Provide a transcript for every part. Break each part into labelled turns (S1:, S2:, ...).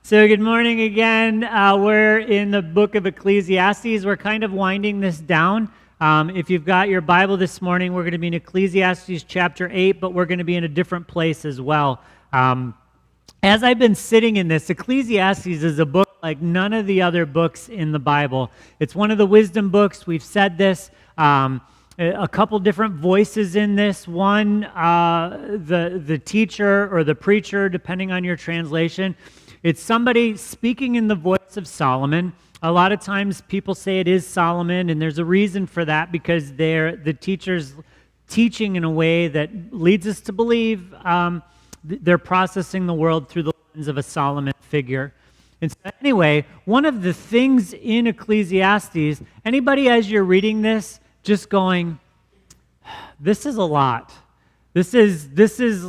S1: So good morning again. We're in the book of Ecclesiastes. We're kind of winding this down. If you've got your Bible this morning, we're going to be in Ecclesiastes chapter 8, but we're going to be in a different place as well. As I've been sitting in this, Ecclesiastes is a book like none of the other books in the Bible. It's one of the wisdom books. We've said this. A couple different voices in this. One, the teacher or the preacher, depending on your translation. It's somebody speaking in the voice of Solomon. A lot of times people say it is Solomon, and there's a reason for that because the teacher's teaching in a way that leads us to believe they're processing the world through the lens of a Solomon figure. And so anyway, one of the things in Ecclesiastes, anybody as you're reading this, just going, this is a lot. This is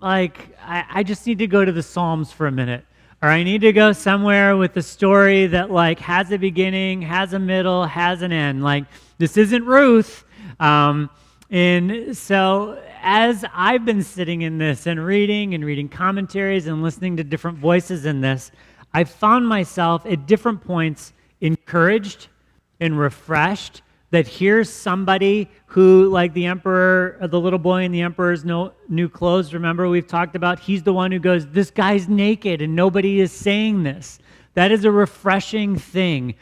S1: like, I just need to go to the Psalms for a minute. Or I need to go somewhere with a story that like has a beginning, has a middle, has an end. Like, this isn't Ruth. And so as I've been sitting in this and reading commentaries and listening to different voices in this, I found myself at different points encouraged and refreshed that here's somebody who, like the emperor, the little boy in the emperor's new clothes, remember we've talked about, he's the one who goes, this guy's naked and nobody is saying this. That is a refreshing thing.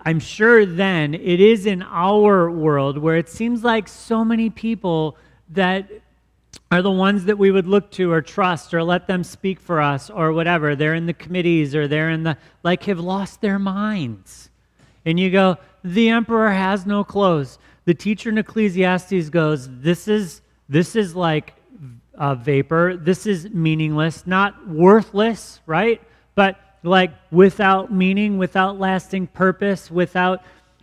S1: I'm sure then it is in our world where it seems like so many people that are the ones that we would look to or trust or let them speak for us or whatever. They're in the committees or they're in the, like, have lost their minds. And you go, the emperor has no clothes. The teacher in Ecclesiastes goes, this is like a vapor. This is meaningless, not worthless, right? But like without meaning, without lasting purpose,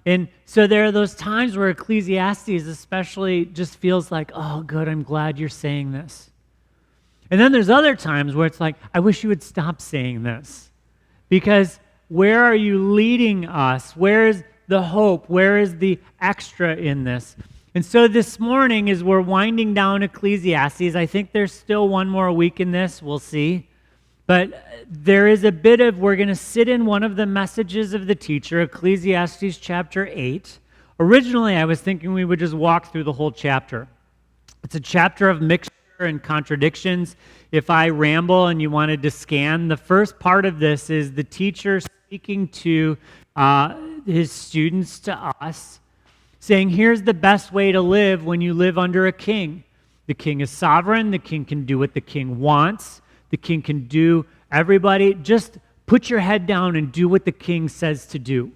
S1: and so there are those times where Ecclesiastes especially just feels like, oh, good, I'm glad you're saying this. And then there's other times where it's like, I wish you would stop saying this. Because where are you leading us? Where is the hope? Where is the extra in this? And so this morning, as we're winding down Ecclesiastes, I think there's still one more week in this. We'll see. But there is a bit of, we're going to sit in one of the messages of the teacher, Ecclesiastes chapter 8. Originally, I was thinking we would just walk through the whole chapter. It's a chapter of mixture and contradictions. If I ramble and you wanted to scan, the first part of this is the teacher speaking to his students, to us, saying, here's the best way to live when you live under a king. The king is sovereign. The king can do what the king wants. The king can do everybody. Just put your head down and do what the king says to do.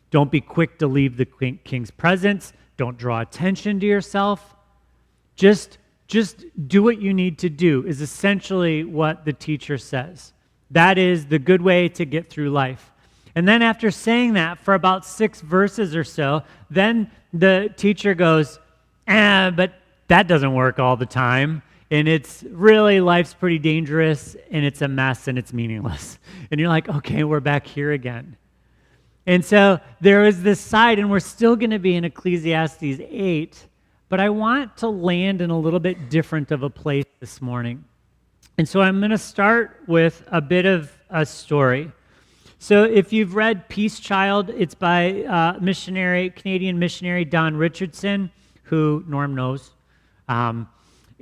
S1: Don't be quick to leave the king's presence. Don't draw attention to yourself. Just do what you need to do is essentially what the teacher says. That is the good way to get through life. And then after saying that for about 6 verses or so, then the teacher goes, but that doesn't work all the time. And it's really, life's pretty dangerous, and it's a mess, and it's meaningless. And you're like, okay, we're back here again. And so there is this side, and we're still going to be in Ecclesiastes 8, but I want to land in a little bit different of a place this morning. And so I'm going to start with a bit of a story. So if you've read Peace Child, it's by Canadian missionary Don Richardson, who Norm knows.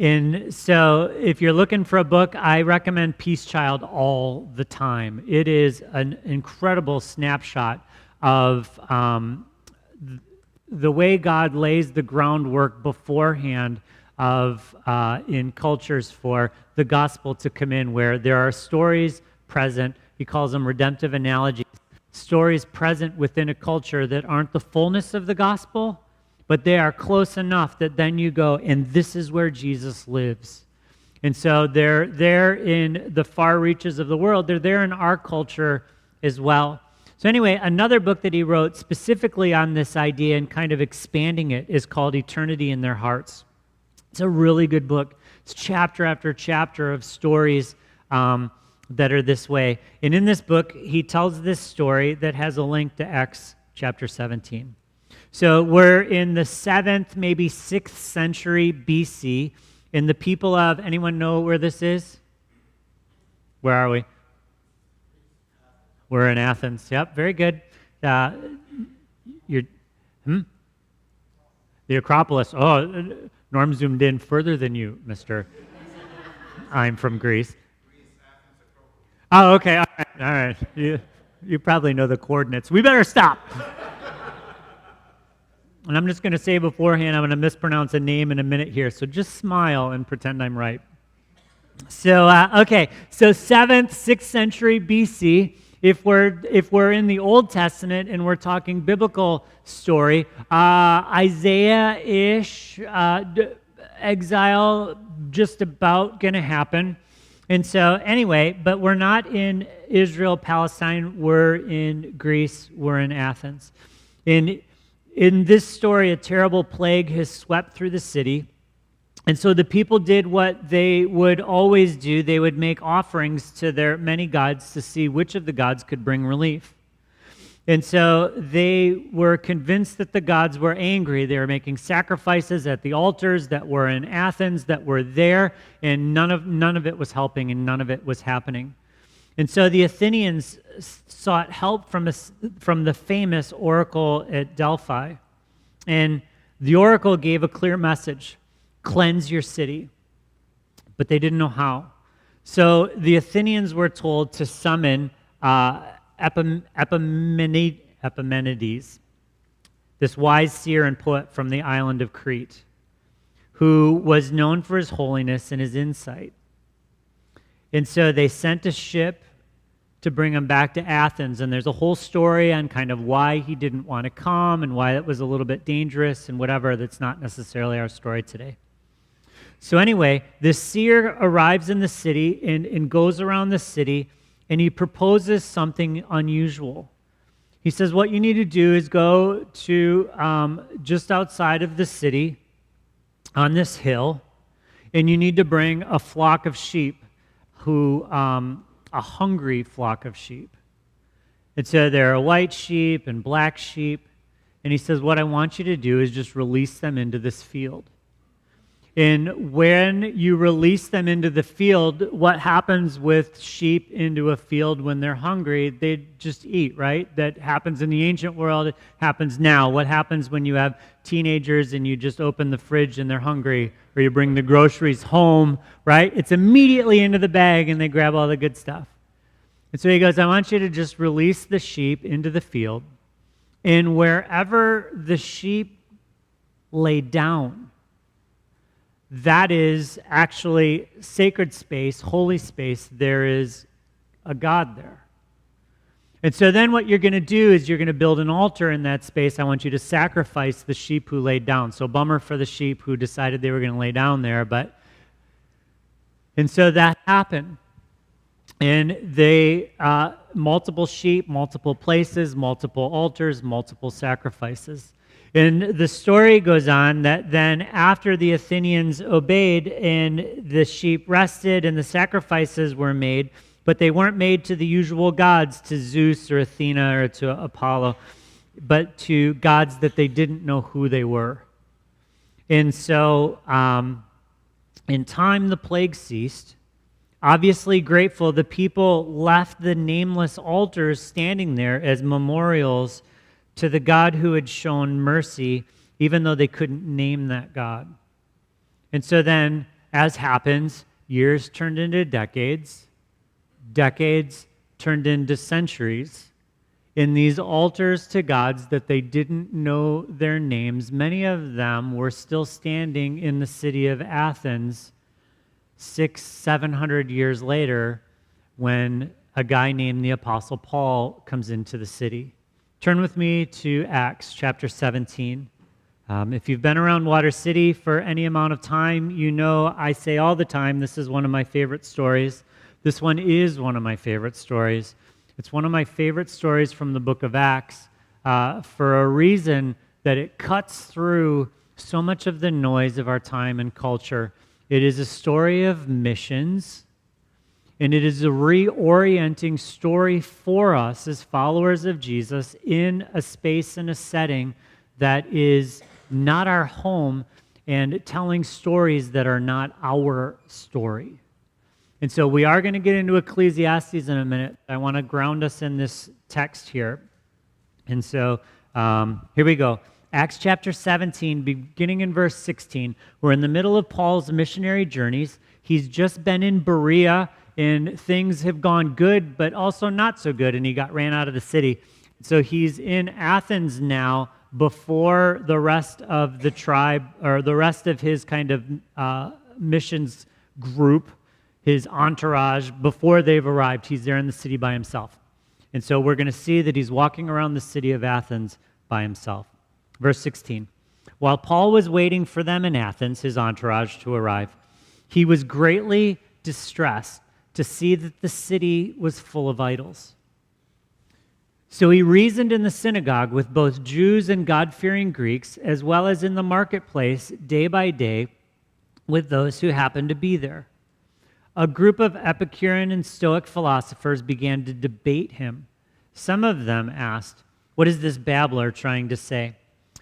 S1: And so if you're looking for a book, I recommend Peace Child all the time. It is an incredible snapshot of the way God lays the groundwork beforehand in cultures for the gospel to come in, where there are stories present. He calls them redemptive analogies. Stories present within a culture that aren't the fullness of the gospel, but they are close enough that then you go, and this is where Jesus lives. And so they're there in the far reaches of the world. They're there in our culture as well. So anyway, another book that he wrote specifically on this idea and kind of expanding it is called Eternity in Their Hearts. It's a really good book. It's chapter after chapter of stories that are this way. And in this book, he tells this story that has a link to Acts chapter 17. So we're in the 7th, maybe 6th century BC, and the people of, anyone know where this is? Where are we? We're in Athens. Yep, very good. You're, The Acropolis. Oh, Norm zoomed in further than you, Mr. I'm from Greece. Oh, okay. All right. You probably know the coordinates. We better stop. And I'm just going to say beforehand, I'm going to mispronounce a name in a minute here, so just smile and pretend I'm right. So, so 7th, 6th century BC, if we're in the Old Testament and we're talking biblical story, Isaiah-ish, exile just about going to happen. And so anyway, but we're not in Israel, Palestine, we're in Greece, we're in Athens. In this story, a terrible plague has swept through the city. And so the people did what they would always do. They would make offerings to their many gods to see which of the gods could bring relief. And so they were convinced that the gods were angry. They were making sacrifices at the altars that were in Athens, that were there, and none of it was helping and none of it was happening. And so the Athenians sought help from the famous oracle at Delphi. And the oracle gave a clear message: cleanse your city. But they didn't know how. So the Athenians were told to summon Epimenides, this wise seer and poet from the island of Crete, who was known for his holiness and his insight. And so they sent a ship to bring him back to Athens, and there's a whole story on kind of why he didn't want to come and why it was a little bit dangerous and whatever. That's not necessarily our story today. So anyway, this seer arrives in the city and goes around the city, and he proposes something unusual. He says, what you need to do is go to just outside of the city on this hill, and you need to bring a flock of sheep, a hungry flock of sheep. And so there are white sheep and black sheep, and he says, what I want you to do is just release them into this field. And when you release them into the field, what happens with sheep into a field when they're hungry? They just eat, right? That happens in the ancient world. It happens now. What happens when you have teenagers and you just open the fridge and they're hungry, or you bring the groceries home, right? It's immediately into the bag and they grab all the good stuff. And so he goes, I want you to just release the sheep into the field, and wherever the sheep lay down, that is actually sacred space, holy space. There is a God there. And so then what you're going to do is you're going to build an altar in that space. I want you to sacrifice the sheep who laid down. So bummer for the sheep who decided they were going to lay down there. And so that happened. And they, multiple sheep, multiple places, multiple altars, multiple sacrifices. And the story goes on that then after the Athenians obeyed and the sheep rested and the sacrifices were made, but they weren't made to the usual gods, to Zeus or Athena or to Apollo, but to gods that they didn't know who they were. And so in time the plague ceased. Obviously grateful, the people left the nameless altars standing there as memorials to the God who had shown mercy, even though they couldn't name that God. And so then, as happens, years turned into decades, decades turned into centuries. In these altars to gods that they didn't know their names, many of them were still standing in the city of Athens 600-700 years later, when a guy named the Apostle Paul comes into the city. Turn with me to Acts chapter 17. If you've been around Water City for any amount of time, you know I say all the time, this is one of my favorite stories. This one is one of my favorite stories. It's one of my favorite stories from the book of Acts for a reason that it cuts through so much of the noise of our time and culture. It is a story of missions, and it is a reorienting story for us as followers of Jesus in a space and a setting that is not our home, and telling stories that are not our story. And so we are going to get into Ecclesiastes in a minute. I want to ground us in this text here. And so here we go. Acts chapter 17, beginning in verse 16. We're in the middle of Paul's missionary journeys. He's just been in Berea, and things have gone good, but also not so good, and he ran out of the city. So he's in Athens now before the rest of the tribe, or the rest of his kind of missions group, his entourage, before they've arrived. He's there in the city by himself. And so we're going to see that he's walking around the city of Athens by himself. Verse 16, while Paul was waiting for them in Athens, his entourage, to arrive, he was greatly distressed to see that the city was full of idols. So he reasoned in the synagogue with both Jews and God-fearing Greeks, as well as in the marketplace day by day with those who happened to be there. A group of Epicurean and Stoic philosophers began to debate him. Some of them asked, "What is this babbler trying to say?"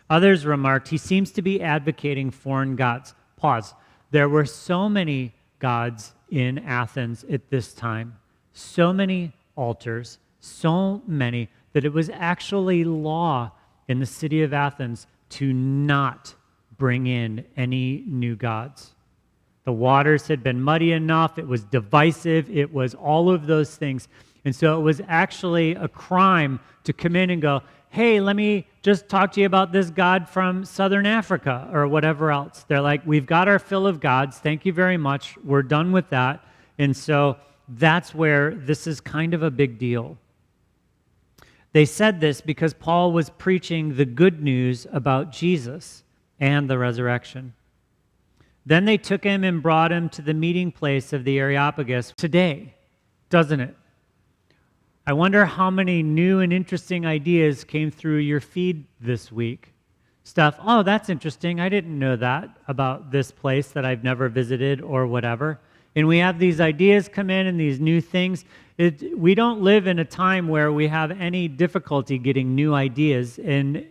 S1: Others remarked, "He seems to be advocating foreign gods." Pause. There were so many gods in Athens at this time, so many altars, so many, that it was actually law in the city of Athens to not bring in any new gods. The waters had been muddy enough, it was divisive, it was all of those things. And so it was actually a crime to come in and go, "Hey, let me just talk to you about this god from Southern Africa," or whatever else. They're like, "We've got our fill of gods, thank you very much, we're done with that." And so that's where this is kind of a big deal. They said this because Paul was preaching the good news about Jesus and the resurrection. Then they took him and brought him to the meeting place of the Areopagus. Today, doesn't it? I wonder how many new and interesting ideas came through your feed this week. Stuff, "Oh, that's interesting. I didn't know that about this place that I've never visited," or whatever. And we have these ideas come in and these new things. We don't live in a time where we have any difficulty getting new ideas. And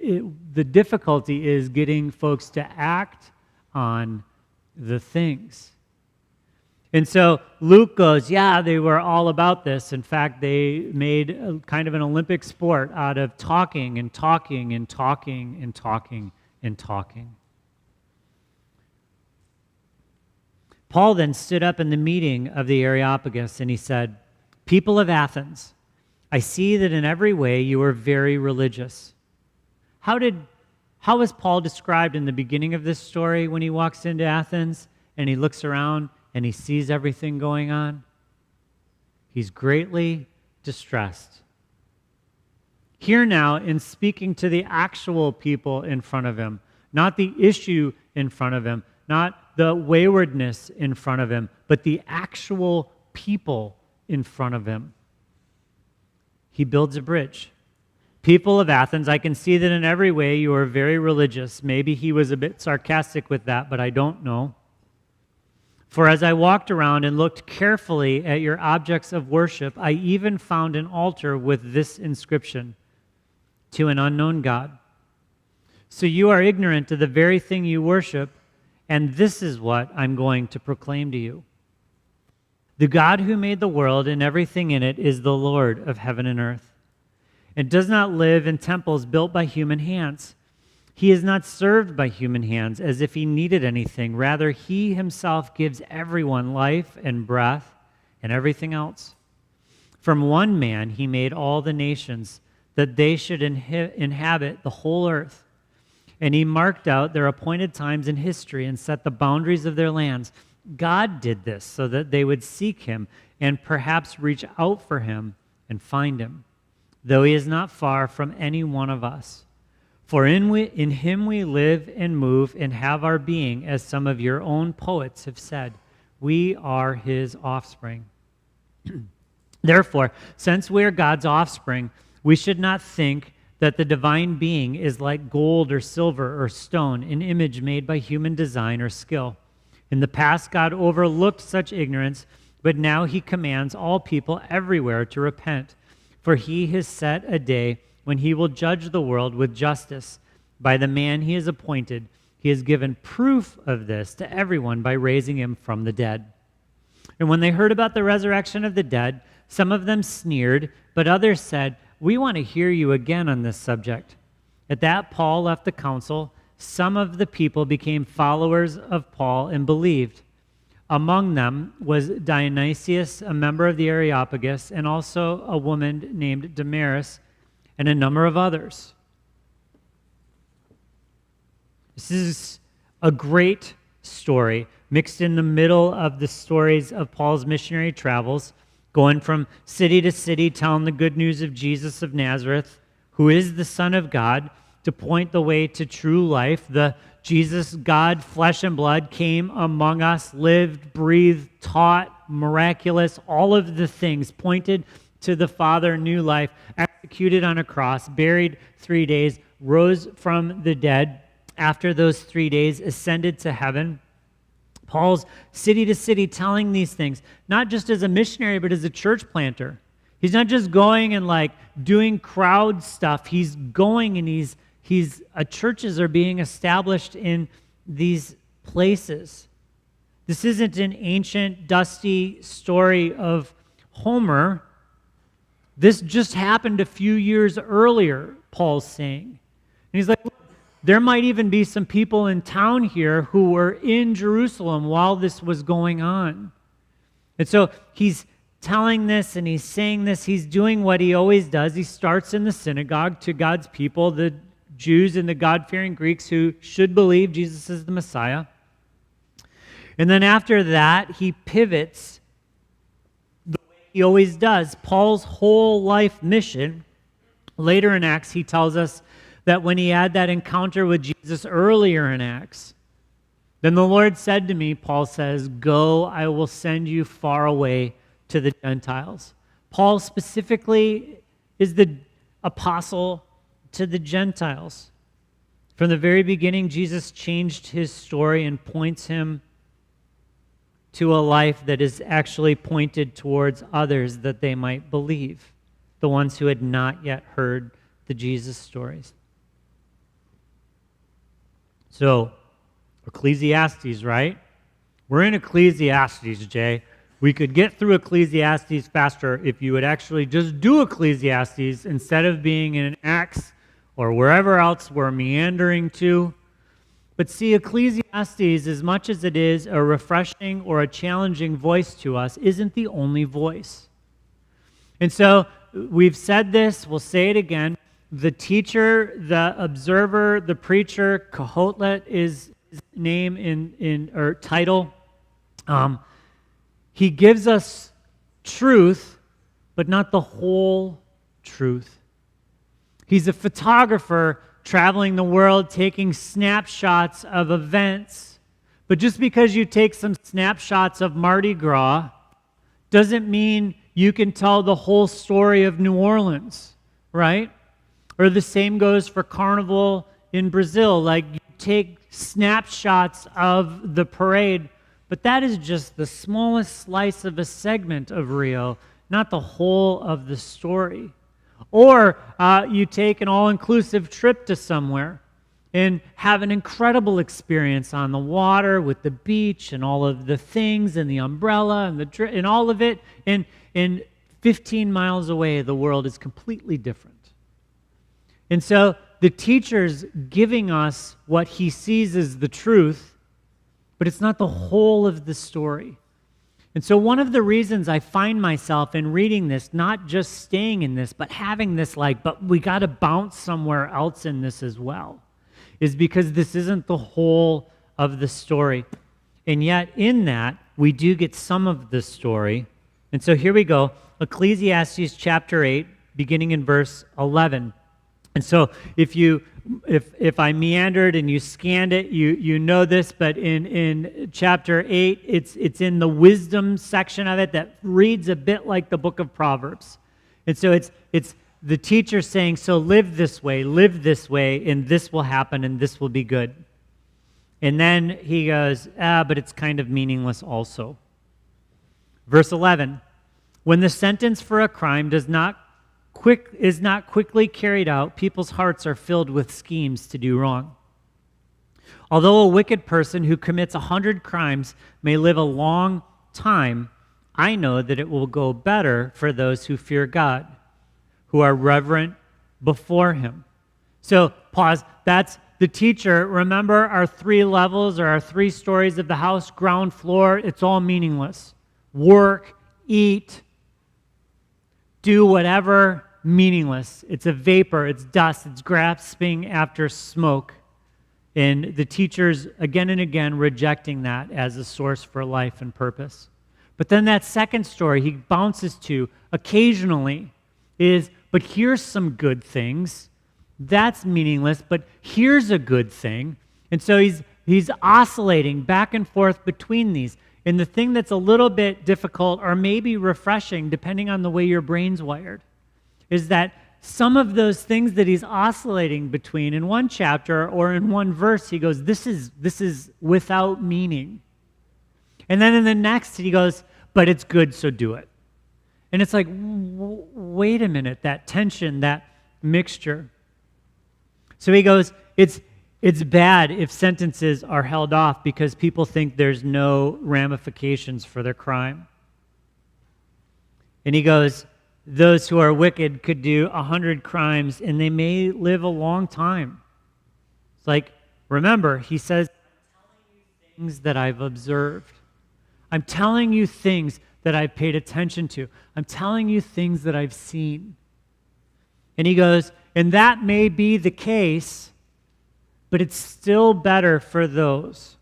S1: the difficulty is getting folks to act on the things. And so Luke goes, yeah, they were all about this. In fact, they made kind of an Olympic sport out of talking and talking and talking and talking and talking. Paul then stood up in the meeting of the Areopagus and he said, "People of Athens, I see that in every way you are very religious." How was Paul described in the beginning of this story when he walks into Athens and he looks around and he sees everything going on? He's greatly distressed. Here now, in speaking to the actual people in front of him, not the issue in front of him, not the waywardness in front of him, but the actual people in front of him, he builds a bridge. "People of Athens, I can see that in every way you are very religious." Maybe he was a bit sarcastic with that, but I don't know. "For as I walked around and looked carefully at your objects of worship, I even found an altar with this inscription, 'To an unknown God.' So you are ignorant of the very thing you worship, and this is what I'm going to proclaim to you. The God who made the world and everything in it is the Lord of heaven and earth, and does not live in temples built by human hands. He is not served by human hands as if he needed anything. Rather, he himself gives everyone life and breath and everything else. From one man he made all the nations, that they should inhabit the whole earth. And he marked out their appointed times in history and set the boundaries of their lands. God did this so that they would seek him and perhaps reach out for him and find him, though he is not far from any one of us. For in him we live and move and have our being, as some of your own poets have said. We are his offspring. Therefore, since we are God's offspring, we should not think that the divine being is like gold or silver or stone, an image made by human design or skill. In the past, God overlooked such ignorance, but now he commands all people everywhere to repent. For he has set a day when he will judge the world with justice by the man he has appointed. He has given proof of this to everyone by raising him from the dead. And when they heard about the resurrection of the dead, some of them sneered, but others said, "We want to hear you again on this subject." At that, Paul left the council. Some of the people became followers of Paul and believed. Among them was Dionysius, a member of the Areopagus, and also a woman named Damaris, and a number of others. This is a great story, mixed in the middle of the stories of Paul's missionary travels, going from city to city, telling the good news of Jesus of Nazareth, who is the Son of God, to point the way to true life. The Jesus, God, flesh and blood, came among us, lived, breathed, taught, miraculous, all of the things pointed to the Father, new life, executed on a cross, buried 3 days, rose from the dead. After those 3 days, ascended to heaven. Paul's city to city telling these things, not just as a missionary, but as a church planter. He's not just going and doing crowd stuff. He's going and churches are being established in these places. This isn't an ancient, dusty story of Homer. This just happened a few years earlier, Paul's saying. And he's like, look, there might even be some people in town here who were in Jerusalem while this was going on. And so he's telling this and he's saying this. He's doing what he always does. He starts in the synagogue to God's people, the Jews and the God-fearing Greeks who should believe Jesus is the Messiah. And then after that, he pivots the way he always does. Paul's whole life mission, later in Acts, he tells us that when he had that encounter with Jesus earlier in Acts, then the Lord said to me, Paul says, "Go, I will send you far away to the Gentiles." Paul specifically is the apostle to the Gentiles. From the very beginning, Jesus changed his story and points him to a life that is actually pointed towards others that they might believe, the ones who had not yet heard the Jesus stories. So, Ecclesiastes, right? We're in Ecclesiastes, Jay. We could get through Ecclesiastes faster if you would actually just do Ecclesiastes instead of being in Acts or wherever else we're meandering to. But see, Ecclesiastes, as much as it is a refreshing or a challenging voice to us, isn't the only voice. And so we've said this, we'll say it again. The teacher, the observer, the preacher, Kohotlet is his name or title. He gives us truth, but not the whole truth. He's a photographer traveling the world, taking snapshots of events. But just because you take some snapshots of Mardi Gras doesn't mean you can tell the whole story of New Orleans, right? Or the same goes for Carnival in Brazil. You take snapshots of the parade, but that is just the smallest slice of a segment of Rio, not the whole of the story. Or you take an all-inclusive trip to somewhere and have an incredible experience on the water with the beach and all of the things and the umbrella and all of it. And 15 miles away, the world is completely different. And so the teacher's giving us what he sees as the truth, but it's not the whole of the story. And so one of the reasons I find myself in reading this, not just staying in this, but having this but we got to bounce somewhere else in this as well, is because this isn't the whole of the story. And yet in that, we do get some of the story. And so here we go, Ecclesiastes chapter 8, beginning in verse 11. And so if I meandered and you scanned it, you know this, but in chapter 8, it's in the wisdom section of it that reads a bit like the book of Proverbs. And so it's the teacher saying, so live this way, and this will happen, and this will be good. And then he goes, but it's kind of meaningless also. Verse 11, when the sentence for a crime is not quickly carried out, people's hearts are filled with schemes to do wrong. Although a wicked person who commits 100 crimes may live a long time, I know that it will go better for those who fear God, who are reverent before him. So, pause. That's the teacher. Remember our 3 levels or our 3 stories of the house, ground floor, it's all meaningless. Work, eat, do whatever, meaningless. It's a vapor, it's dust, it's grasping after smoke. And the teacher's again and again rejecting that as a source for life and purpose. But then that second story he bounces to occasionally is, but here's some good things. That's meaningless, but here's a good thing. And so he's oscillating back and forth between these. And the thing that's a little bit difficult or maybe refreshing, depending on the way your brain's wired, is that some of those things that he's oscillating between in one chapter or in one verse, he goes, this is without meaning. And then in the next, he goes, but it's good, so do it. And it's like, wait a minute, that tension, that mixture. So he goes, it's bad if sentences are held off because people think there's no ramifications for their crime. And he goes, those who are wicked could do 100 crimes and they may live a long time. It's like, remember, he says, I'm telling you things that I've observed. I'm telling you things that I've paid attention to. I'm telling you things that I've seen. And he goes, and that may be the case, but it's still better for those.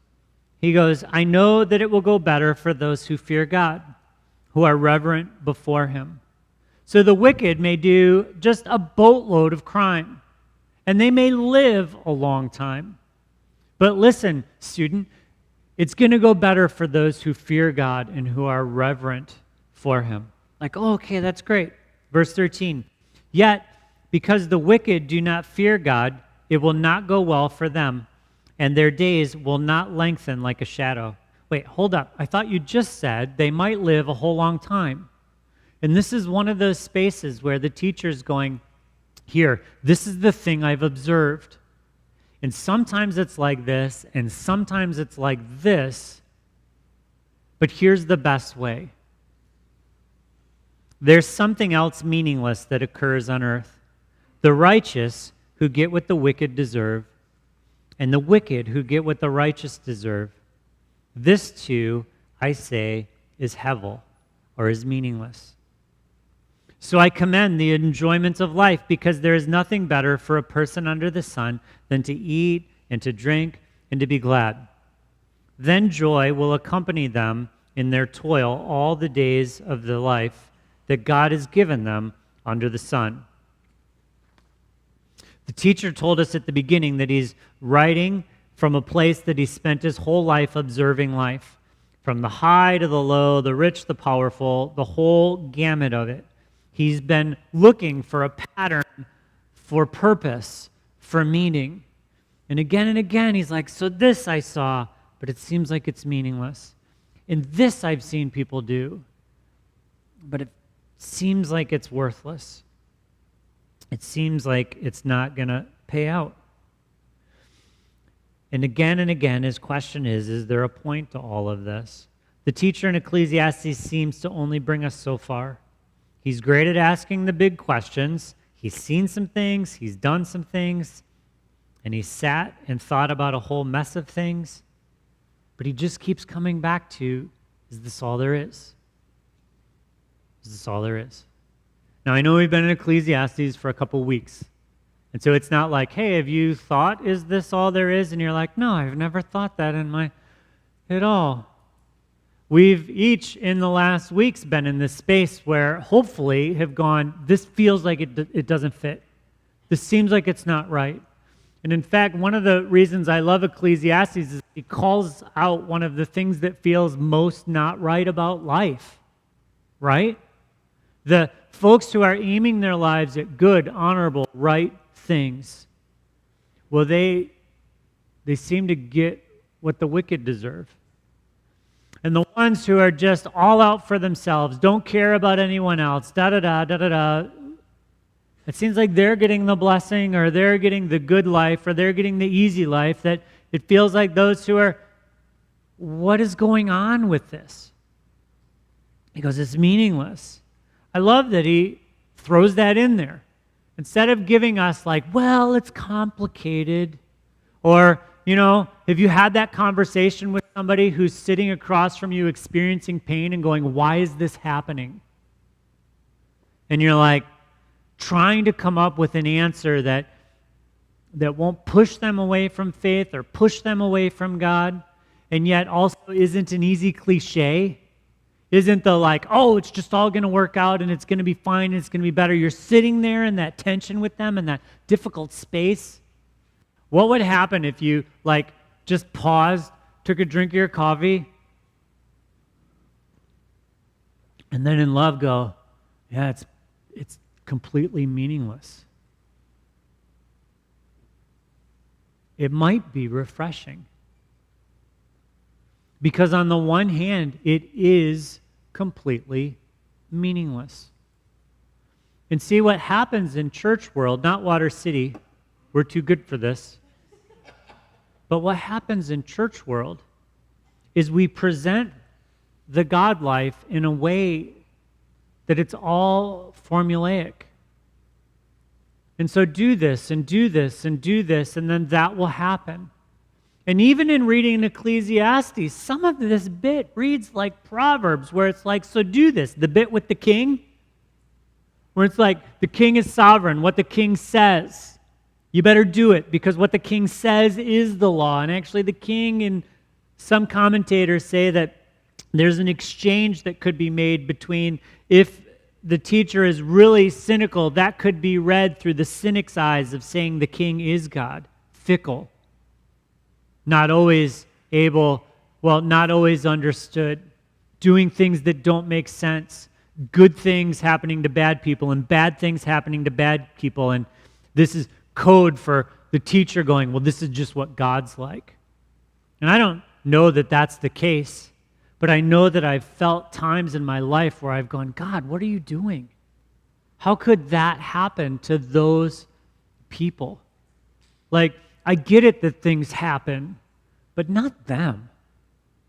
S1: He goes, I know that it will go better for those who fear God, who are reverent before him. So the wicked may do just a boatload of crime, and they may live a long time. But listen, student, it's going to go better for those who fear God and who are reverent for him. Like, oh, okay, that's great. Verse 13, yet because the wicked do not fear God, it will not go well for them, and their days will not lengthen like a shadow. Wait, hold up. I thought you just said they might live a whole long time. And this is one of those spaces where the teacher's going, here, this is the thing I've observed. And sometimes it's like this, and sometimes it's like this, but here's the best way. There's something else meaningless that occurs on earth. The righteous who get what the wicked deserve, and the wicked who get what the righteous deserve. This too, I say, is hevel, or is meaningless. So I commend the enjoyment of life, because there is nothing better for a person under the sun than to eat and to drink and to be glad. Then joy will accompany them in their toil all the days of the life that God has given them under the sun. The teacher told us at the beginning that he's writing from a place that he spent his whole life observing life. From the high to the low, the rich, the powerful, the whole gamut of it. He's been looking for a pattern, for purpose, for meaning. And again, he's like, so this I saw, but it seems like it's meaningless. And this I've seen people do, but it seems like it's worthless. It seems like it's not going to pay out. And again, his question is there a point to all of this? The teacher in Ecclesiastes seems to only bring us so far. He's great at asking the big questions. He's seen some things, he's done some things, and he sat and thought about a whole mess of things. But he just keeps coming back to, is this all there is? Is this all there is? Now, I know we've been in Ecclesiastes for a couple weeks. And so it's not like, hey, have you thought, is this all there is? And you're like, no, I've never thought that at all. We've each in the last weeks been in this space where hopefully have gone, this feels like it doesn't fit. This seems like it's not right. And in fact, one of the reasons I love Ecclesiastes is it calls out one of the things that feels most not right about life, right? The folks who are aiming their lives at good, honorable, right things, well, they seem to get what the wicked deserve. And the ones who are just all out for themselves, don't care about anyone else, da-da-da, it seems like they're getting the blessing, or they're getting the good life, or they're getting the easy life, that it feels like those who are, what is going on with this? He goes, it's meaningless. I love that he throws that in there. Instead of giving us like, well, it's complicated, or, have you had that conversation with somebody who's sitting across from you experiencing pain and going, why is this happening? And you're like trying to come up with an answer that won't push them away from faith or push them away from God, and yet also isn't an easy cliche. Isn't the like, oh, it's just all going to work out and it's going to be fine and it's going to be better. You're sitting there in that tension with them in that difficult space. What would happen if you just paused, took a drink of your coffee, and then in love go, yeah, it's completely meaningless. It might be refreshing. Because on the one hand, it is completely meaningless. And see what happens in church world, not Water City, we're too good for this. But what happens in church world is we present the God life in a way that it's all formulaic. And so do this and do this and do this, and then that will happen. And even in reading Ecclesiastes, some of this bit reads like Proverbs, where it's like, so do this. The bit with the king, where it's like, the king is sovereign, what the king says. You better do it, because what the king says is the law. And actually the king, and some commentators say that there's an exchange that could be made between, if the teacher is really cynical, that could be read through the cynic's eyes of saying the king is God, fickle. Not always not always understood, doing things that don't make sense, good things happening to bad people and bad things happening to bad people. And this is code for the teacher going, well, this is just what God's like. And I don't know that that's the case, but I know that I've felt times in my life where I've gone, God, what are you doing? How could that happen to those people? I get it that things happen, but not them.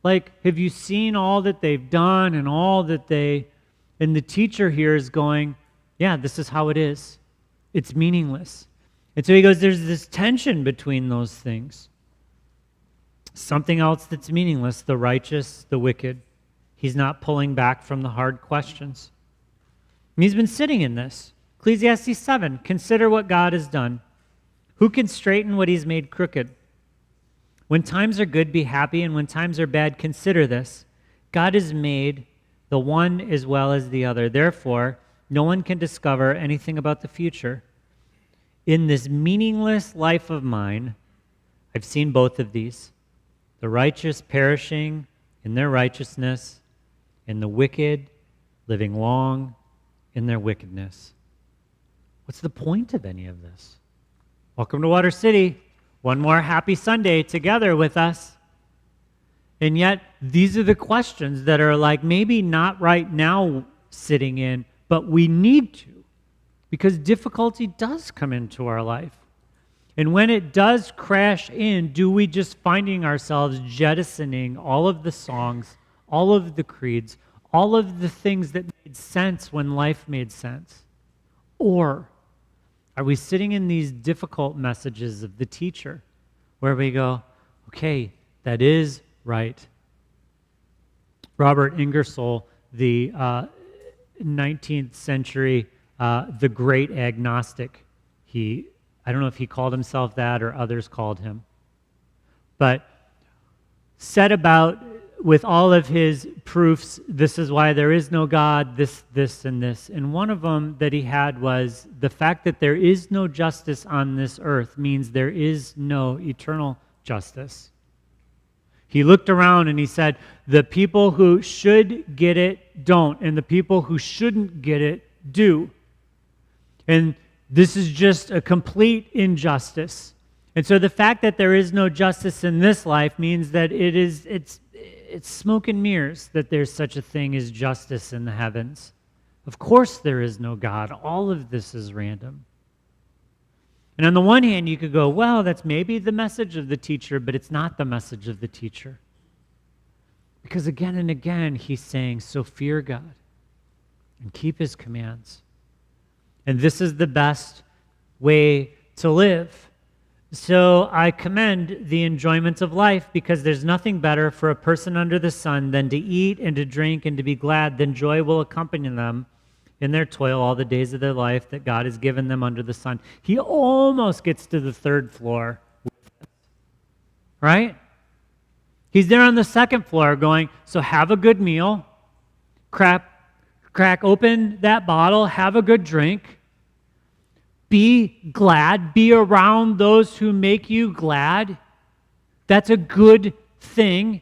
S1: Have you seen all that they've done and all that and the teacher here is going, yeah, this is how it is. It's meaningless. And so he goes, there's this tension between those things. Something else that's meaningless, the righteous, the wicked. He's not pulling back from the hard questions. And he's been sitting in this. Ecclesiastes 7, consider what God has done. Who can straighten what he's made crooked? When times are good, be happy, and when times are bad, consider this. God has made the one as well as the other. Therefore, no one can discover anything about the future. In this meaningless life of mine, I've seen both of these. The righteous perishing in their righteousness, and the wicked living long in their wickedness. What's the point of any of this? Welcome to Water City. One more happy Sunday together with us. And yet, these are the questions that are maybe not right now sitting in, but we need to, because difficulty does come into our life. And when it does crash in, do we just finding ourselves jettisoning all of the songs, all of the creeds, all of the things that made sense when life made sense? Or are we sitting in these difficult messages of the teacher where we go, okay, that is right? Robert Ingersoll, the 19th century, the great agnostic, I don't know if he called himself that or others called him, but set about with all of his proofs, this is why there is no God, this, and this. And one of them that he had was the fact that there is no justice on this earth means there is no eternal justice. He looked around and he said, the people who should get it don't, and the people who shouldn't get it do. And this is just a complete injustice. And so the fact that there is no justice in this life means that it's smoke and mirrors that there's such a thing as justice in the heavens. Of course there is no God. All of this is random. And on the one hand, you could go, well, that's maybe the message of the teacher, but it's not the message of the teacher. Because again and again, he's saying, so fear God and keep his commands. And this is the best way to live. So I commend the enjoyments of life, because there's nothing better for a person under the sun than to eat and to drink and to be glad. Then joy will accompany them in their toil all the days of their life that God has given them under the sun. He almost gets to the third floor, right? He's there on the second floor going, so have a good meal, crack open that bottle, have a good drink, be glad, be around those who make you glad. That's a good thing.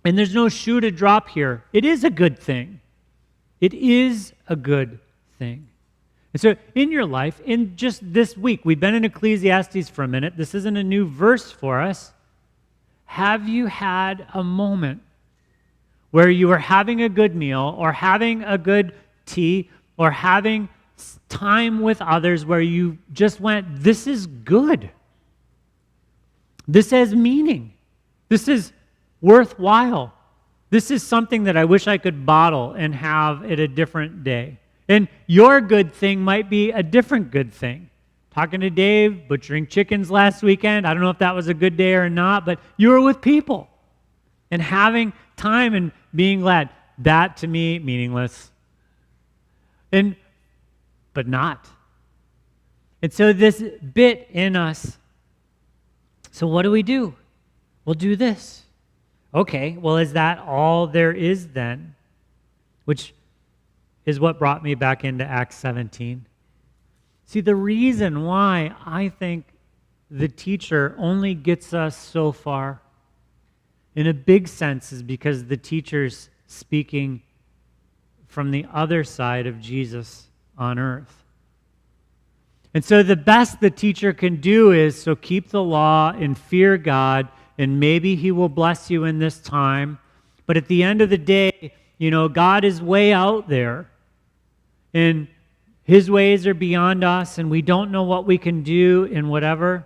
S1: And there's no shoe to drop here. It is a good thing. It is a good thing. And so in your life, in just this week, we've been in Ecclesiastes for a minute. This isn't a new verse for us. Have you had a moment where you were having a good meal or having a good tea or having time with others where you just went, this is good. This has meaning. This is worthwhile. This is something that I wish I could bottle and have at a different day. And your good thing might be a different good thing. Talking to Dave, butchering chickens last weekend. I don't know if that was a good day or not, but you were with people and having time and being glad. That to me, meaningless. But not. And so this bit in us, so what do? We'll do this. Okay, well, is that all there is then? Which is what brought me back into Acts 17. See, the reason why I think the teacher only gets us so far, in a big sense, is because the teacher's speaking from the other side of Jesus on earth. And so the best the teacher can do is, so keep the law and fear God, and maybe he will bless you in this time. But at the end of the day, God is way out there, and his ways are beyond us, and we don't know what we can do and whatever.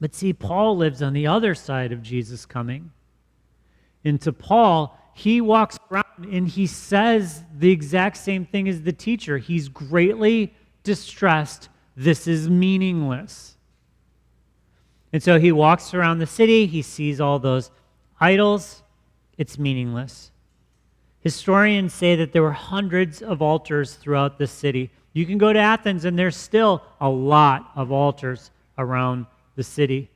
S1: But see, Paul lives on the other side of Jesus coming. And to Paul, he walks around and he says the exact same thing as the teacher. He's greatly distressed. This is meaningless. And so he walks around the city. He sees all those idols. It's meaningless. Historians say that there were hundreds of altars throughout the city. You can go to Athens and there's still a lot of altars around the city.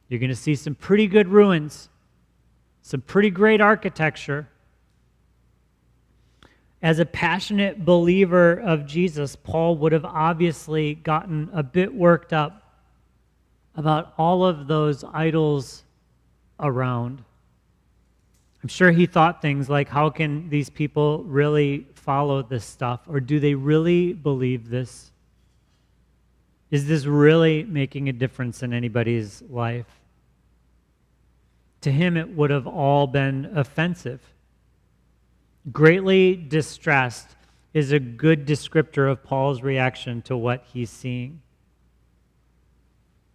S1: You're going to see some pretty good ruins, some pretty great architecture. As a passionate believer of Jesus, Paul would have obviously gotten a bit worked up about all of those idols around. I'm sure he thought things like, how can these people really follow this stuff? Or do they really believe this? Is this really making a difference in anybody's life? To him, it would have all been offensive. Greatly distressed is a good descriptor of Paul's reaction to what he's seeing.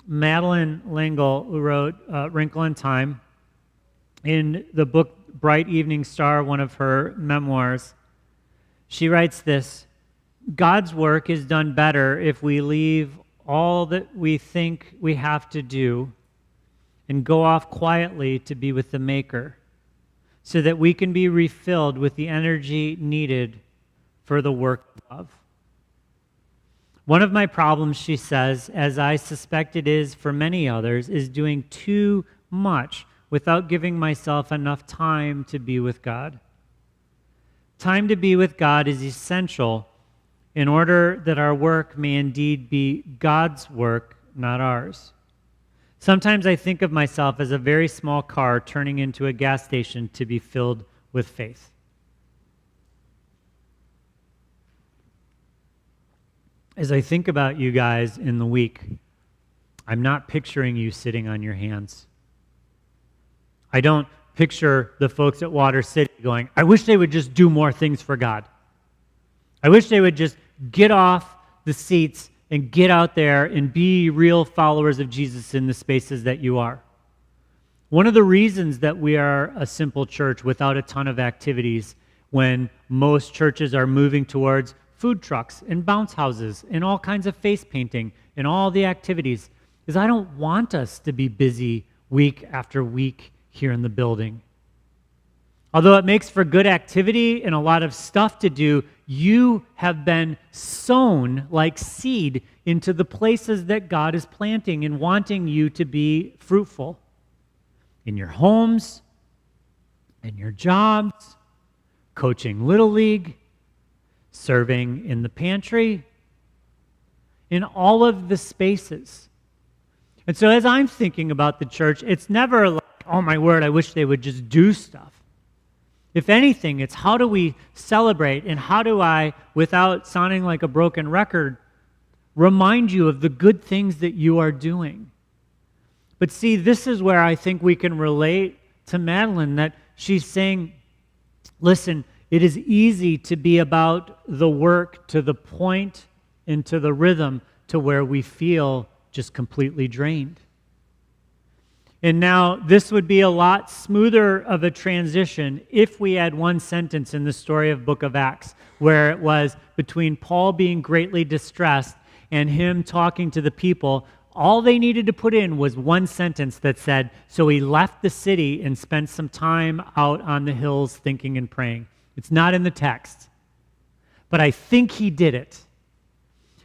S1: Madeleine L'Engle, who wrote Wrinkle in Time, in the book Bright Evening Star, one of her memoirs, she writes this: God's work is done better if we leave all that we think we have to do and go off quietly to be with the Maker, so that we can be refilled with the energy needed for the work of love. One of my problems, she says, as I suspect it is for many others, is doing too much without giving myself enough time to be with God. Time to be with God is essential in order that our work may indeed be God's work, not ours. Sometimes I think of myself as a very small car turning into a gas station to be filled with faith. As I think about you guys in the week, I'm not picturing you sitting on your hands. I don't picture the folks at Water City going, I wish they would just do more things for God. I wish they would just get off the seats and get out there and be real followers of Jesus in the spaces that you are. One of the reasons that we are a simple church without a ton of activities, when most churches are moving towards food trucks and bounce houses and all kinds of face painting and all the activities, is I don't want us to be busy week after week here in the building. Although it makes for good activity and a lot of stuff to do, you have been sown like seed into the places that God is planting and wanting you to be fruitful. In your homes, in your jobs, coaching Little League, serving in the pantry, in all of the spaces. And so as I'm thinking about the church, it's never like, oh my word, I wish they would just do stuff. If anything, it's how do we celebrate, and how do I, without sounding like a broken record, remind you of the good things that you are doing. But see, this is where I think we can relate to Madeline, that she's saying, listen, it is easy to be about the work to the point and to the rhythm to where we feel just completely drained. And now this would be a lot smoother of a transition if we had one sentence in the story of Book of Acts where it was between Paul being greatly distressed and him talking to the people. All they needed to put in was one sentence that said, so he left the city and spent some time out on the hills thinking and praying. It's not in the text, but I think he did it.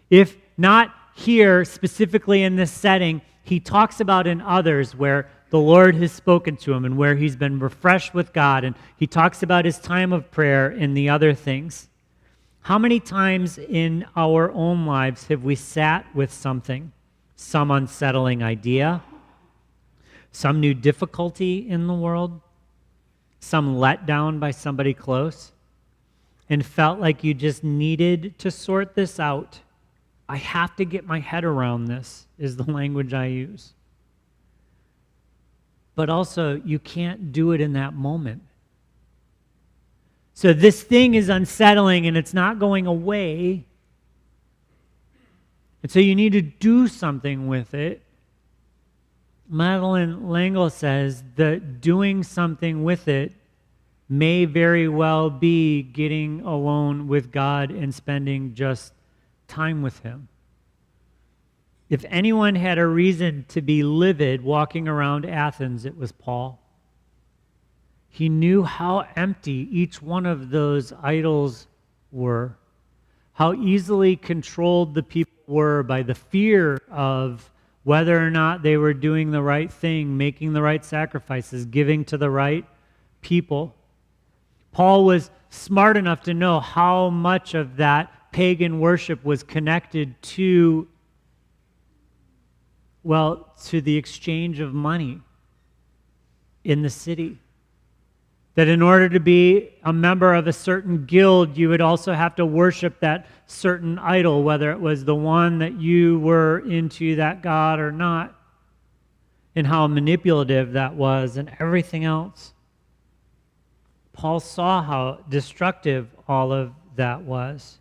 S1: If not here, specifically in this setting, he talks about in others where the Lord has spoken to him and where he's been refreshed with God, and he talks about his time of prayer and the other things. How many times in our own lives have we sat with something, some unsettling idea, some new difficulty in the world, some let down by somebody close, and felt like you just needed to sort this out? I have to get my head around this, is the language I use. But also, you can't do it in that moment. So this thing is unsettling and it's not going away. And so you need to do something with it. Madeline Langle says that doing something with it may very well be getting alone with God and spending just time with him. If anyone had a reason to be livid walking around Athens, it was Paul. He knew how empty each one of those idols were, how easily controlled the people were by the fear of whether or not they were doing the right thing, making the right sacrifices, giving to the right people. Paul was smart enough to know how much of that pagan worship was connected to the exchange of money in the city. That in order to be a member of a certain guild, you would also have to worship that certain idol, whether it was the one that you were into, that god, or not, and how manipulative that was and everything else. Paul saw how destructive all of that was.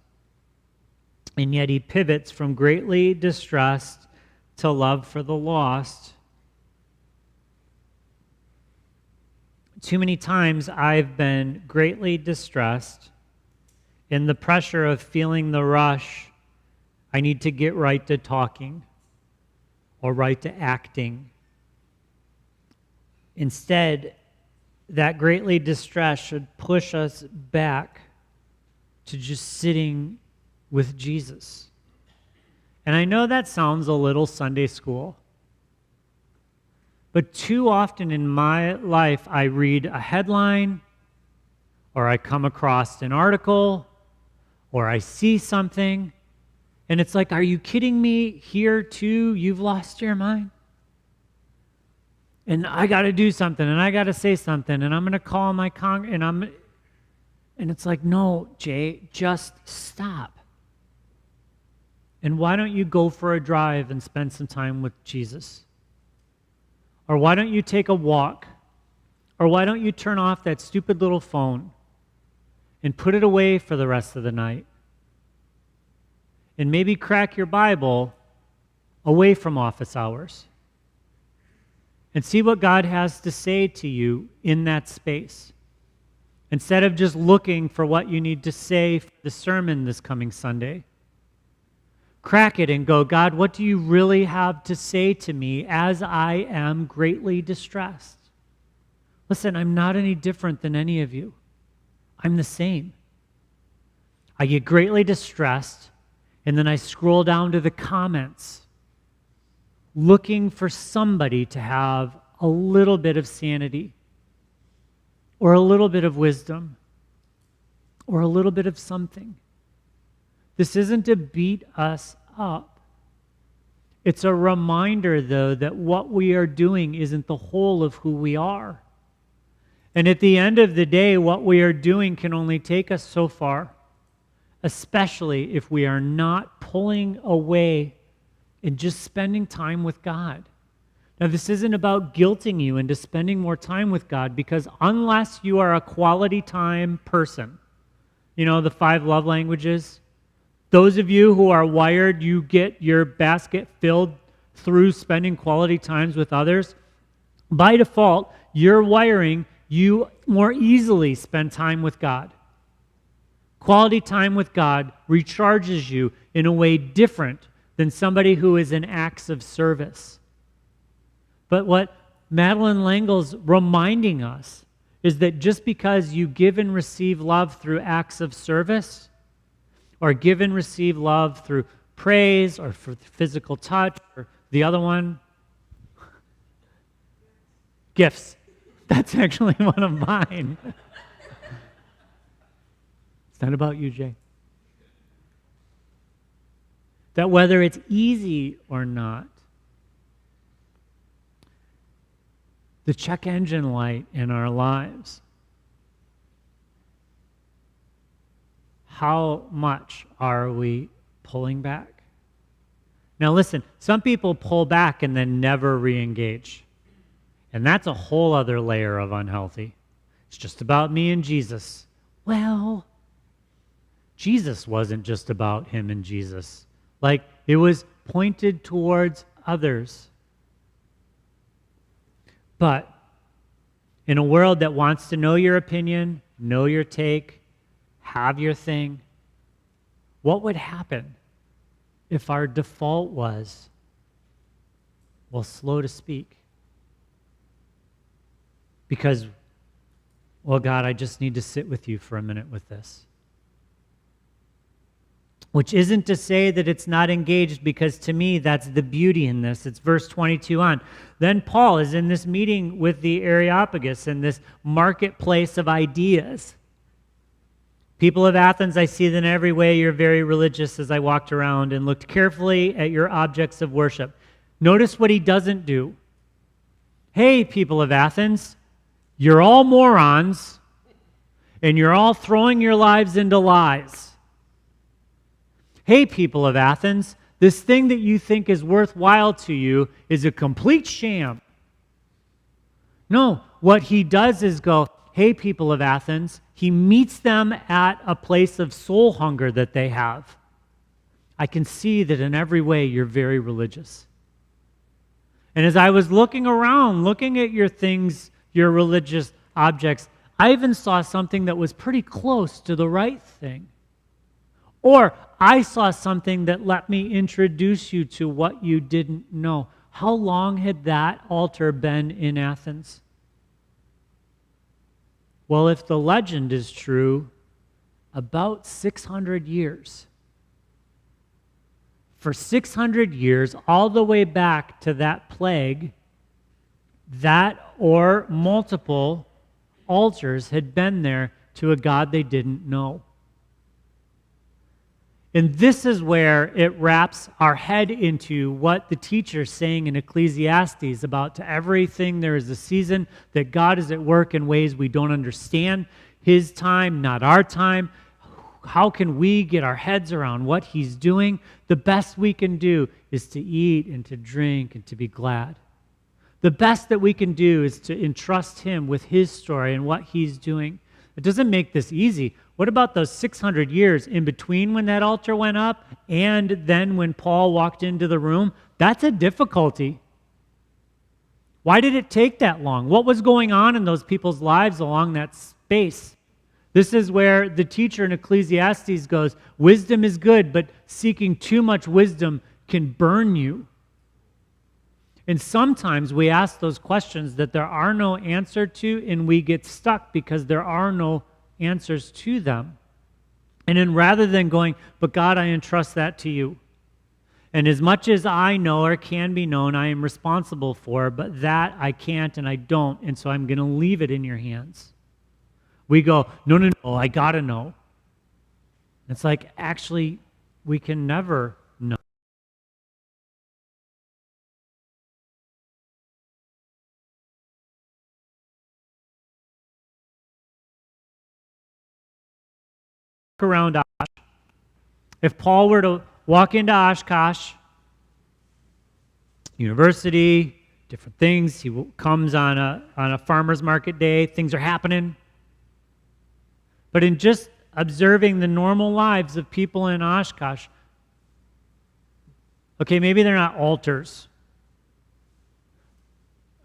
S1: And yet he pivots from greatly distressed to love for the lost. Too many times I've been greatly distressed in the pressure of feeling the rush. I need to get right to talking or right to acting. Instead, that greatly distressed should push us back to just sitting with Jesus. And I know that sounds a little Sunday school, but too often in my life I read a headline, or I come across an article, or I see something, and it's like, are you kidding me? Here too, you've lost your mind? And I got to do something, and I got to say something, and I'm going to call my and it's like, no, Jay, just stop. And why don't you go for a drive and spend some time with Jesus? Or why don't you take a walk? Or why don't you turn off that stupid little phone and put it away for the rest of the night? And maybe crack your Bible away from office hours. and see what God has to say to you in that space. Instead of just looking for what you need to say for the sermon this coming Sunday, crack it and go, God, what do you really have to say to me as I am greatly distressed? Listen, I'm not any different than any of you. I'm the same. I get greatly distressed, and then I scroll down to the comments, looking for somebody to have a little bit of sanity, or a little bit of wisdom, or a little bit of something. This isn't to beat us up. It's a reminder, though, that what we are doing isn't the whole of who we are. And at the end of the day, what we are doing can only take us so far, especially if we are not pulling away and just spending time with God. Now, this isn't about guilting you into spending more time with God, because unless you are a quality time person, you know, the 5 love languages, those of you who are wired, you get your basket filled through spending quality times with others. By default, your wiring, you more easily spend time with God. Quality time with God recharges you in a way different than somebody who is in acts of service. But what Madeline Langle's reminding us is that just because you give and receive love through acts of service, or give and receive love through praise, or for physical touch, or the other one, gifts. That's actually one of mine. It's not about you, Jay. That whether it's easy or not, the check engine light in our lives, how much are we pulling back? Now listen, some people pull back and then never re-engage. And that's a whole other layer of unhealthy. It's just about me and Jesus. Well, Jesus wasn't just about him and Jesus. Like, it was pointed towards others. But in a world that wants to know your opinion, know your take, have your thing, what would happen if our default was, well, slow to speak? Because, well, God, I just need to sit with you for a minute with this. Which isn't to say that it's not engaged, because to me, that's the beauty in this. It's verse 22 on. Then Paul is in this meeting with the Areopagus in this marketplace of ideas. People of Athens, I see that in every way you're very religious, as I walked around and looked carefully at your objects of worship. Notice what he doesn't do. Hey, people of Athens, you're all morons, and you're all throwing your lives into lies. Hey, people of Athens, this thing that you think is worthwhile to you is a complete sham. No, what he does is go, hey, people of Athens, he meets them at a place of soul hunger that they have. I can see that in every way you're very religious. And as I was looking around, looking at your things, your religious objects, I even saw something that was pretty close to the right thing. Or I saw something that let me introduce you to what you didn't know. How long had that altar been in Athens? Well, if the legend is true, about 600 years. For 600 years, all the way back to that plague, that or multiple altars had been there to a God they didn't know. And this is where it wraps our head into what the teacher's saying in Ecclesiastes about to everything there is a season, that God is at work in ways we don't understand. His time, not our time. How can we get our heads around what he's doing? The best we can do is to eat and to drink and to be glad. The best that we can do is to entrust him with his story and what he's doing. It doesn't make this easy. What about those 600 years in between when that altar went up and then when Paul walked into the room? That's a difficulty. Why did it take that long? What was going on in those people's lives along that space? This is where the teacher in Ecclesiastes goes, wisdom is good, but seeking too much wisdom can burn you. And sometimes we ask those questions that there are no answer to, and we get stuck because there are no answers to them. And then rather than going, but God, I entrust that to you. And as much as I know or can be known, I am responsible for, but that I can't and I don't, and so I'm going to leave it in your hands. We go, no, I got to know. It's like, actually, we can never know. Around Osh. If Paul were to walk into Oshkosh University, different things, he comes on a farmer's market day, things are happening. But in just observing the normal lives of people in Oshkosh, okay, maybe they're not altars,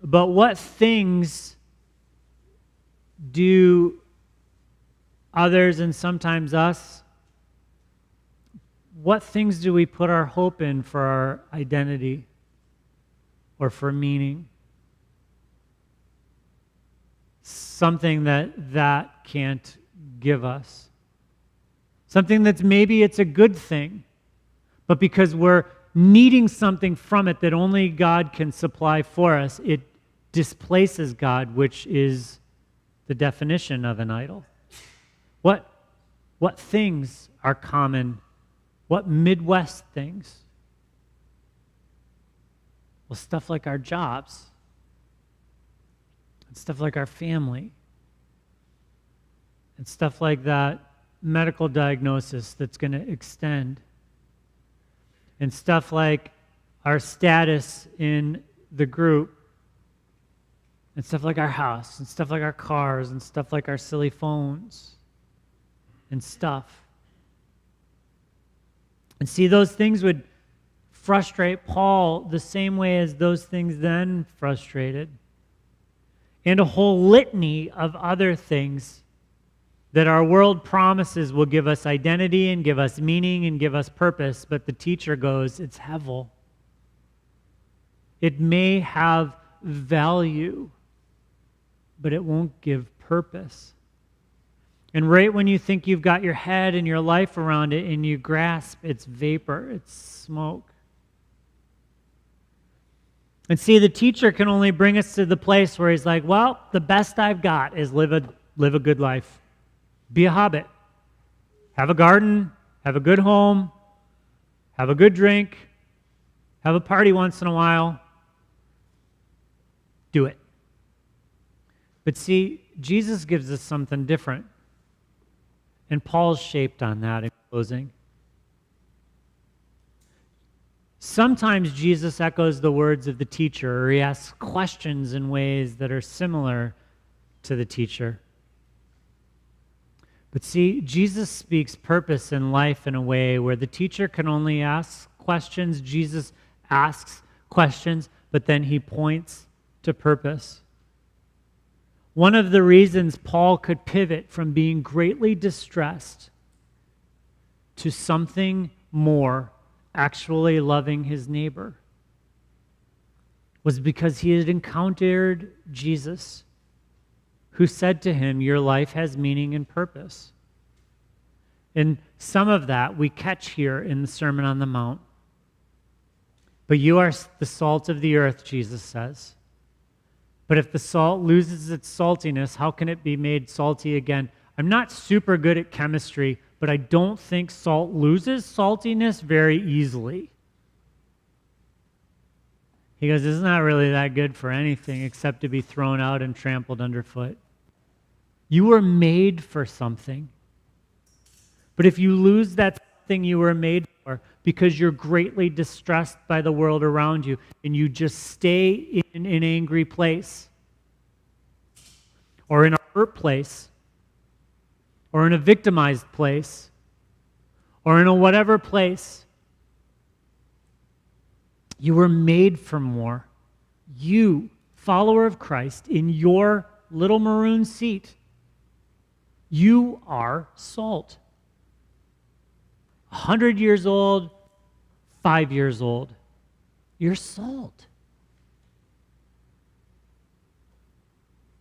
S1: but what things do others and sometimes us, what things do we put our hope in for our identity or for meaning? Something that can't give us. Something that's maybe it's a good thing, but because we're needing something from it that only God can supply for us, it displaces God, which is the definition of an idol. What things are common? What Midwest things? Well, stuff like our jobs, and stuff like our family, and stuff like that medical diagnosis that's going to extend, and stuff like our status in the group, and stuff like our house, and stuff like our cars, and stuff like our silly phones, and stuff. And see, those things would frustrate Paul the same way as those things then frustrated. And a whole litany of other things that our world promises will give us identity and give us meaning and give us purpose, but the teacher goes, it's hevel. It may have value, but it won't give purpose. And right when you think you've got your head and your life around it and you grasp, it's vapor, it's smoke. And see, the teacher can only bring us to the place where he's like, well, the best I've got is live a good life. Be a hobbit. Have a garden, have a good home, have a good drink, have a party once in a while. Do it. But see, Jesus gives us something different. And Paul's shaped on that in closing. Sometimes Jesus echoes the words of the teacher, or he asks questions in ways that are similar to the teacher. But see, Jesus speaks purpose in life in a way where the teacher can only ask questions. Jesus asks questions, but then he points to purpose. One of the reasons Paul could pivot from being greatly distressed to something more, actually loving his neighbor, was because he had encountered Jesus, who said to him, your life has meaning and purpose. And some of that we catch here in the Sermon on the Mount. But you are the salt of the earth, Jesus says. But if the salt loses its saltiness, how can it be made salty again? I'm not super good at chemistry, but I don't think salt loses saltiness very easily. He goes, it's not really that good for anything except to be thrown out and trampled underfoot. You were made for something. But if you lose that thing you were made for because you're greatly distressed by the world around you and you just stay in an angry place or in a hurt place or in a victimized place or in a whatever place, you were made for more. You follower of Christ, in your little maroon seat, you are salt. 100 years old, 5 years old, you're salt.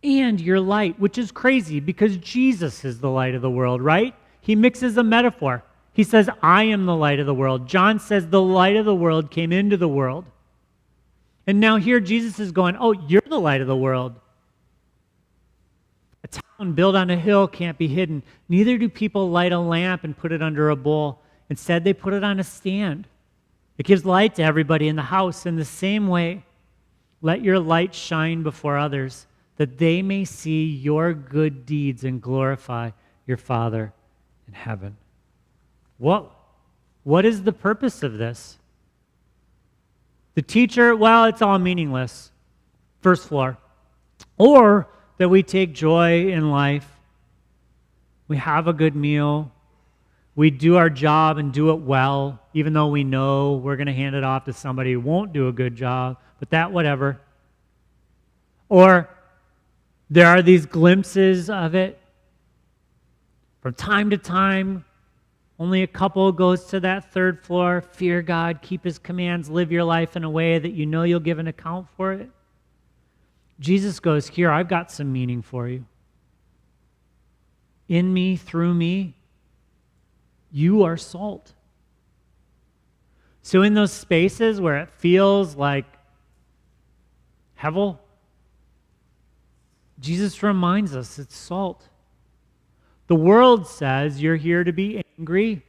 S1: And you're light, which is crazy because Jesus is the light of the world, right? He mixes a metaphor. He says, I am the light of the world. John says the light of the world came into the world. And now here Jesus is going, oh, you're the light of the world. A town built on a hill can't be hidden. Neither do people light a lamp and put it under a bowl. Instead, they put it on a stand. It gives light to everybody in the house. In the same way, let your light shine before others, that they may see your good deeds and glorify your Father in heaven. What is the purpose of this? The teacher, well, it's all meaningless. First floor. Or that we take joy in life. We have a good meal. We do our job and do it well, even though we know we're going to hand it off to somebody who won't do a good job, but that whatever. Or there are these glimpses of it. From time to time, only a couple goes to that third floor. Fear God, keep His commands, live your life in a way that you know you'll give an account for it. Jesus goes, here, I've got some meaning for you. In me, through me, you are salt. So in those spaces where it feels like hevel, Jesus reminds us it's salt. The world says you're here to be angry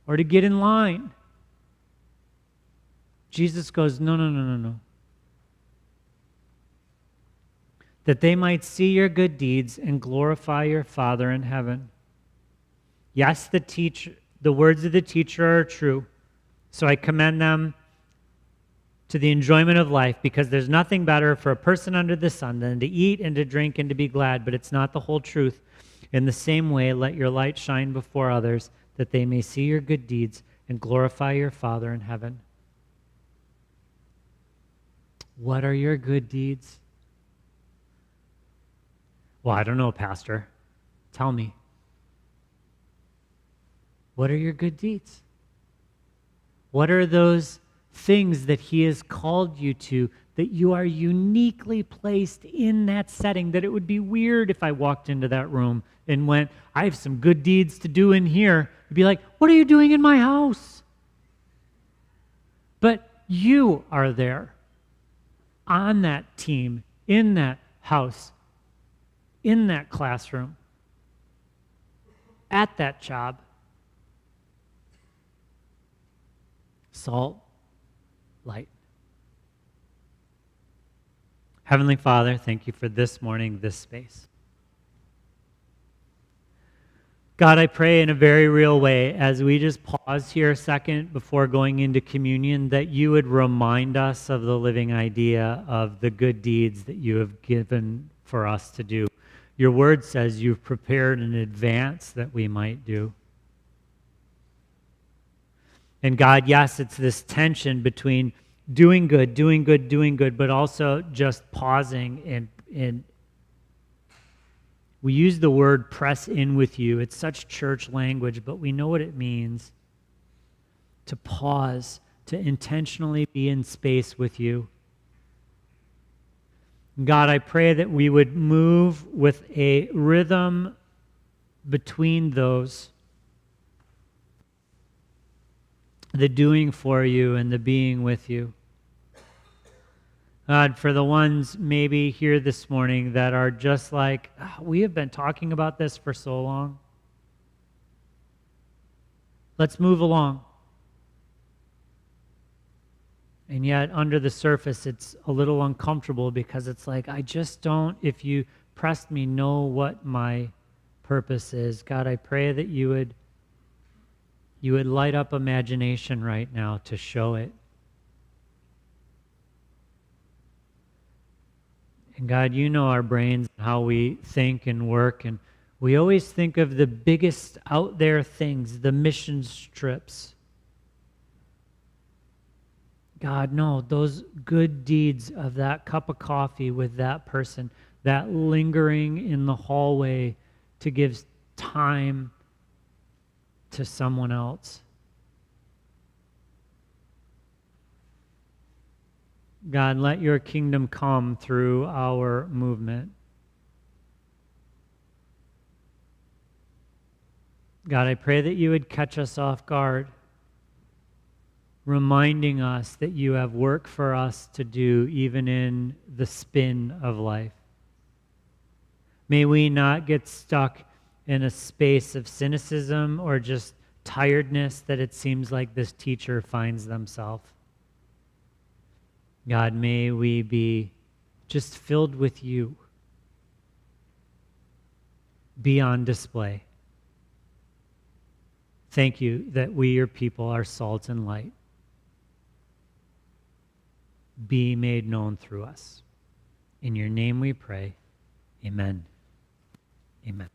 S1: or to get in line. Jesus goes, no. That they might see your good deeds and glorify your Father in heaven. Yes, the words of the teacher are true, so I commend them to the enjoyment of life, because there's nothing better for a person under the sun than to eat and to drink and to be glad, but it's not the whole truth. In the same way, let your light shine before others, that they may see your good deeds and glorify your Father in heaven. What are your good deeds? Well, I don't know, Pastor. Tell me. What are your good deeds? What are those things that He has called you to, that you are uniquely placed in that setting, that it would be weird if I walked into that room and went, I have some good deeds to do in here. You'd be like, what are you doing in my house? But you are there on that team, in that house, in that classroom, at that job. Salt, light. Heavenly Father, thank you for this morning, this space. God, I pray in a very real way, as we just pause here a second before going into communion, that you would remind us of the living idea of the good deeds that you have given for us to do. Your word says you've prepared in advance that we might do. And God, yes, it's this tension between doing good, but also just pausing and we use the word press in with you. It's such church language, but we know what it means to pause, to intentionally be in space with you. God, I pray that we would move with a rhythm between those, the doing for you and the being with you. God, for the ones maybe here this morning that are just like, we have been talking about this for so long. Let's move along. And yet, under the surface, it's a little uncomfortable because it's like, I just don't, if you pressed me, know what my purpose is. God, I pray that you would light up imagination right now to show it. And God, you know our brains and how we think and work, and we always think of the biggest out there things, the mission trips. God, no, those good deeds of that cup of coffee with that person, that lingering in the hallway to give time to someone else. God, let your kingdom come through our movement. God, I pray that you would catch us off guard, reminding us that you have work for us to do even in the spin of life. May we not get stuck in a space of cynicism or just tiredness that it seems like this teacher finds themselves. God, may we be just filled with you, be on display. Thank you that we, your people, are salt and light. Be made known through us. In your name we pray. Amen. Amen.